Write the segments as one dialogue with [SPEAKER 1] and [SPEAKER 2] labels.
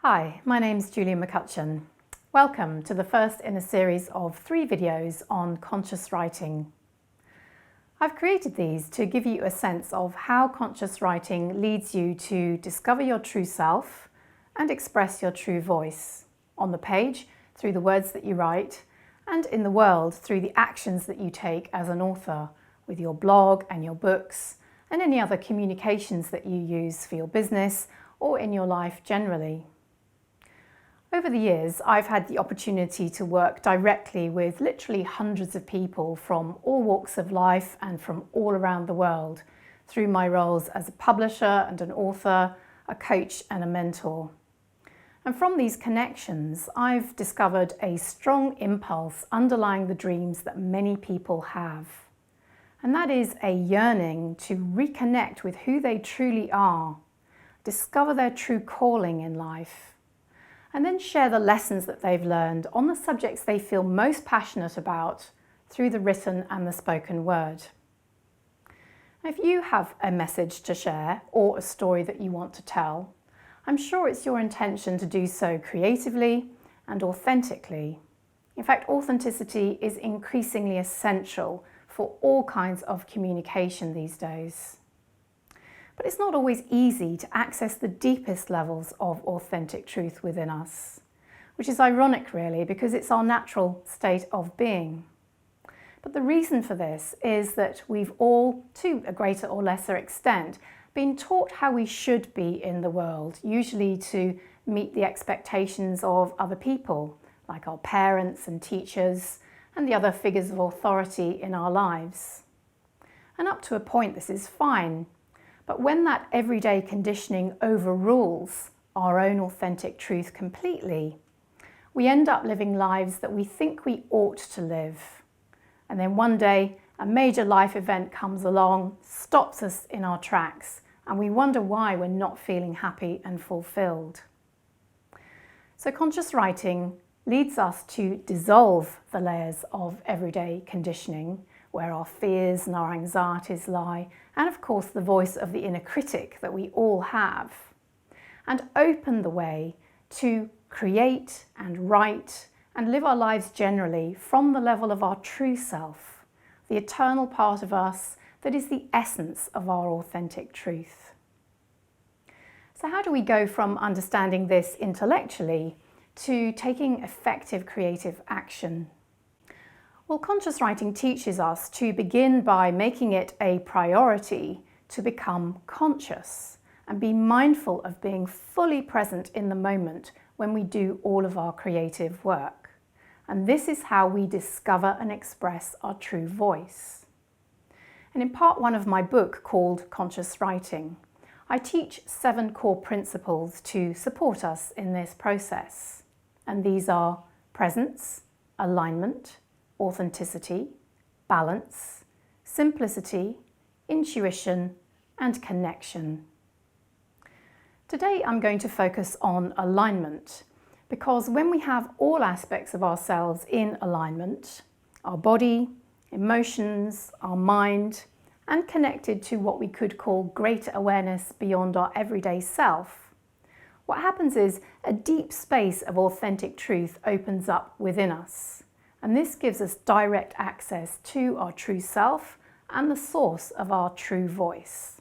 [SPEAKER 1] Hi, my name's Julia McCutcheon. Welcome to the first in a series of 3 videos on conscious writing. I've created these to give you a sense of how conscious writing leads you to discover your true self and express your true voice on the page through the words that you write and in the world through the actions that you take as an author with your blog and your books and any other communications that you use for your business or in your life generally. Over the years, I've had the opportunity to work directly with literally hundreds of people from all walks of life and from all around the world through my roles as a publisher and an author, a coach and a mentor. And from these connections, I've discovered a strong impulse underlying the dreams that many people have. And that is a yearning to reconnect with who they truly are, discover their true calling in life, and then share the lessons that they've learned on the subjects they feel most passionate about through the written and the spoken word. If you have a message to share or a story that you want to tell, I'm sure it's your intention to do so creatively and authentically. In fact, authenticity is increasingly essential for all kinds of communication these days. But it's not always easy to access the deepest levels of authentic truth within us, which is ironic really because it's our natural state of being. But the reason for this is that we've all, to a greater or lesser extent, been taught how we should be in the world, usually to meet the expectations of other people, like our parents and teachers and the other figures of authority in our lives. And up to a point this is fine. But when that everyday conditioning overrules our own authentic truth completely, we end up living lives that we think we ought to live. And then one day, a major life event comes along, stops us in our tracks, and we wonder why we're not feeling happy and fulfilled. So conscious writing leads us to dissolve the layers of everyday conditioning, where our fears and our anxieties lie, and of course the voice of the inner critic that we all have, and open the way to create and write and live our lives generally from the level of our true self, the eternal part of us that is the essence of our authentic truth. So how do we go from understanding this intellectually to taking effective creative action? Well, conscious writing teaches us to begin by making it a priority to become conscious and be mindful of being fully present in the moment when we do all of our creative work. And this is how we discover and express our true voice. And in part 1 of my book called Conscious Writing, I teach 7 core principles to support us in this process. And these are presence, alignment, authenticity, balance, simplicity, intuition, and connection. Today I'm going to focus on alignment because when we have all aspects of ourselves in alignment, our body, emotions, our mind, and connected to what we could call greater awareness beyond our everyday self, what happens is a deep space of authentic truth opens up within us. And this gives us direct access to our true self and the source of our true voice.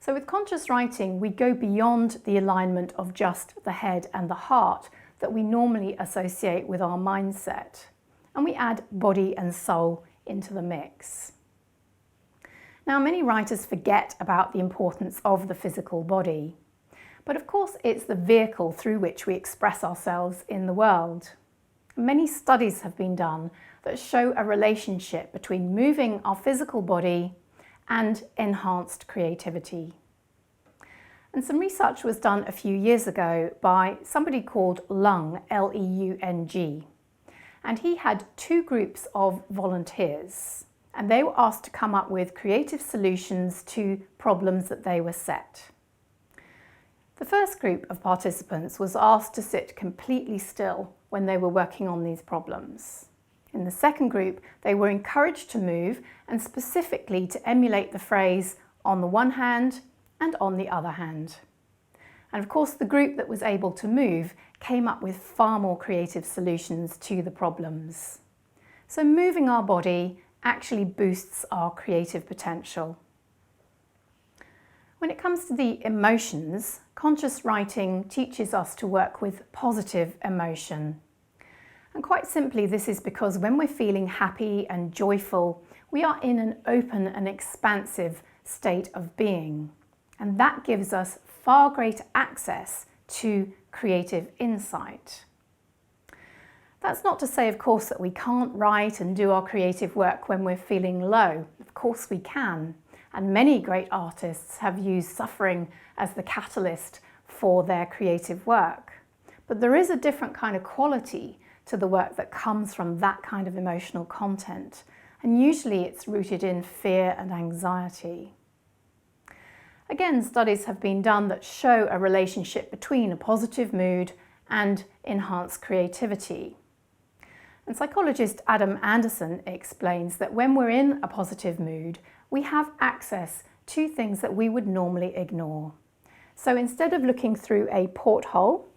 [SPEAKER 1] So with conscious writing, we go beyond the alignment of just the head and the heart that we normally associate with our mindset. And we add body and soul into the mix. Now, many writers forget about the importance of the physical body. But of course, it's the vehicle through which we express ourselves in the world. Many studies have been done that show a relationship between moving our physical body and enhanced creativity. And some research was done a few years ago by somebody called Leung, L-E-U-N-G. And he had 2 groups of volunteers, and they were asked to come up with creative solutions to problems that they were set. The first group of participants was asked to sit completely still when they were working on these problems. In the second group, they were encouraged to move and specifically to emulate the phrase on the one hand and on the other hand. And of course, the group that was able to move came up with far more creative solutions to the problems. So moving our body actually boosts our creative potential. When it comes to the emotions, conscious writing teaches us to work with positive emotion. And quite simply, this is because when we're feeling happy and joyful, we are in an open and expansive state of being. And that gives us far greater access to creative insight. That's not to say, of course, that we can't write and do our creative work when we're feeling low. Of course we can. And many great artists have used suffering as the catalyst for their creative work. But there is a different kind of quality to the work that comes from that kind of emotional content. And usually it's rooted in fear and anxiety. Again, studies have been done that show a relationship between a positive mood and enhanced creativity. And psychologist Adam Anderson explains that when we're in a positive mood, we have access to things that we would normally ignore. So instead of looking through a porthole,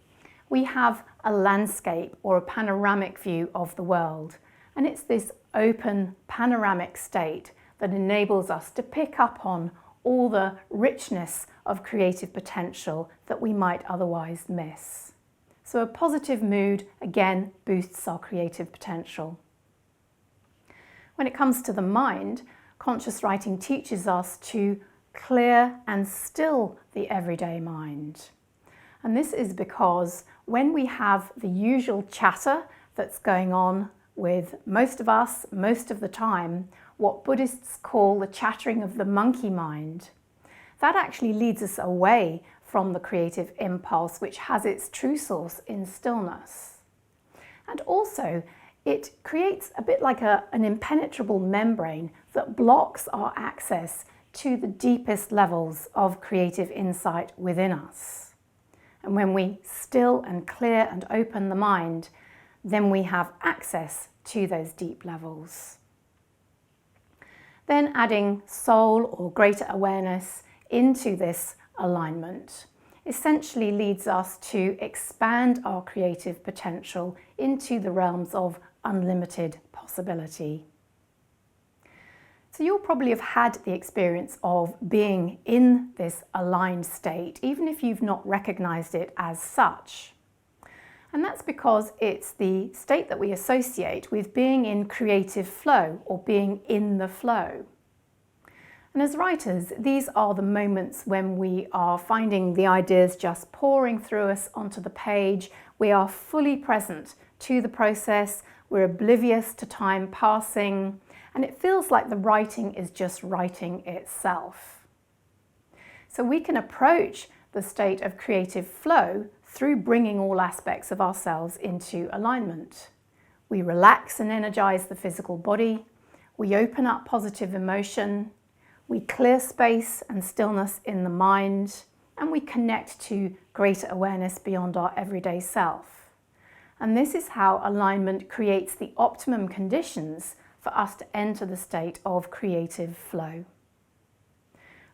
[SPEAKER 1] we have a landscape or a panoramic view of the world. And it's this open panoramic state that enables us to pick up on all the richness of creative potential that we might otherwise miss. So a positive mood, again, boosts our creative potential. When it comes to the mind, conscious writing teaches us to clear and still the everyday mind. And this is because when we have the usual chatter that's going on with most of us, most of the time, what Buddhists call the chattering of the monkey mind, that actually leads us away from the creative impulse, which has its true source in stillness. And also, it creates a bit like an impenetrable membrane that blocks our access to the deepest levels of creative insight within us. And when we still and clear and open the mind, then we have access to those deep levels. Then adding soul or greater awareness into this alignment essentially leads us to expand our creative potential into the realms of unlimited possibility. So you'll probably have had the experience of being in this aligned state, even if you've not recognized it as such. And that's because it's the state that we associate with being in creative flow or being in the flow. And as writers, these are the moments when we are finding the ideas just pouring through us onto the page. We are fully present to the process, we're oblivious to time passing, and it feels like the writing is just writing itself. So we can approach the state of creative flow through bringing all aspects of ourselves into alignment. We relax and energize the physical body, we open up positive emotion, we clear space and stillness in the mind, and we connect to greater awareness beyond our everyday self. And this is how alignment creates the optimum conditions for us to enter the state of creative flow.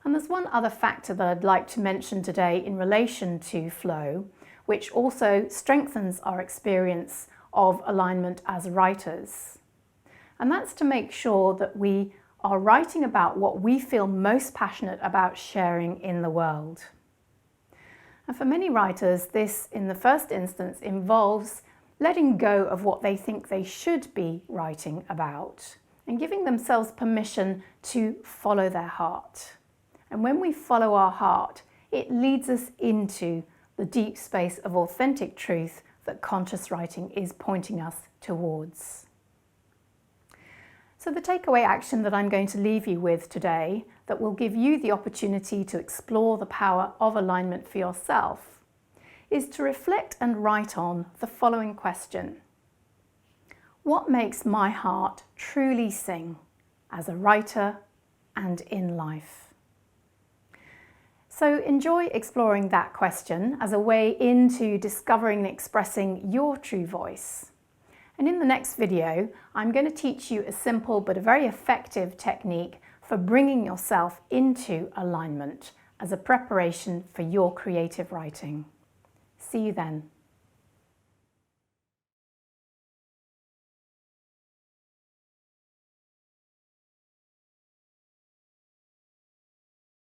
[SPEAKER 1] And there's one other factor that I'd like to mention today in relation to flow, which also strengthens our experience of alignment as writers. And that's to make sure that we are writing about what we feel most passionate about sharing in the world. And for many writers, this, in the first instance, involves letting go of what they think they should be writing about and giving themselves permission to follow their heart. And when we follow our heart, it leads us into the deep space of authentic truth that conscious writing is pointing us towards. So the takeaway action that I'm going to leave you with today that will give you the opportunity to explore the power of alignment for yourself is to reflect and write on the following question. What makes my heart truly sing as a writer and in life? So enjoy exploring that question as a way into discovering and expressing your true voice. And in the next video, I'm going to teach you a simple but a very effective technique for bringing yourself into alignment as a preparation for your creative writing. See you then.